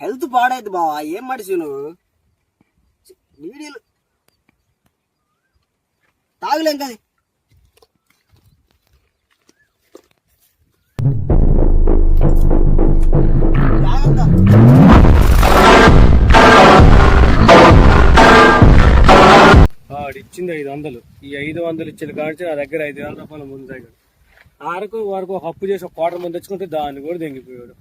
Health పాడైద్ది బావా, ఏం మనిషి నువ్వు. నీడీలు తాగులేం కదా. ఇచ్చింది 500. ఈ 500 ఇచ్చిన కాడిచి నా దగ్గర 5,000 రూపాయల ముందు దగ్గర ఆరకు వరకు ఒక అప్పు చేసి ఒక క్వార్టర్ మంది తెచ్చుకుంటే దాన్ని కూడా దెంగిపోయాడు.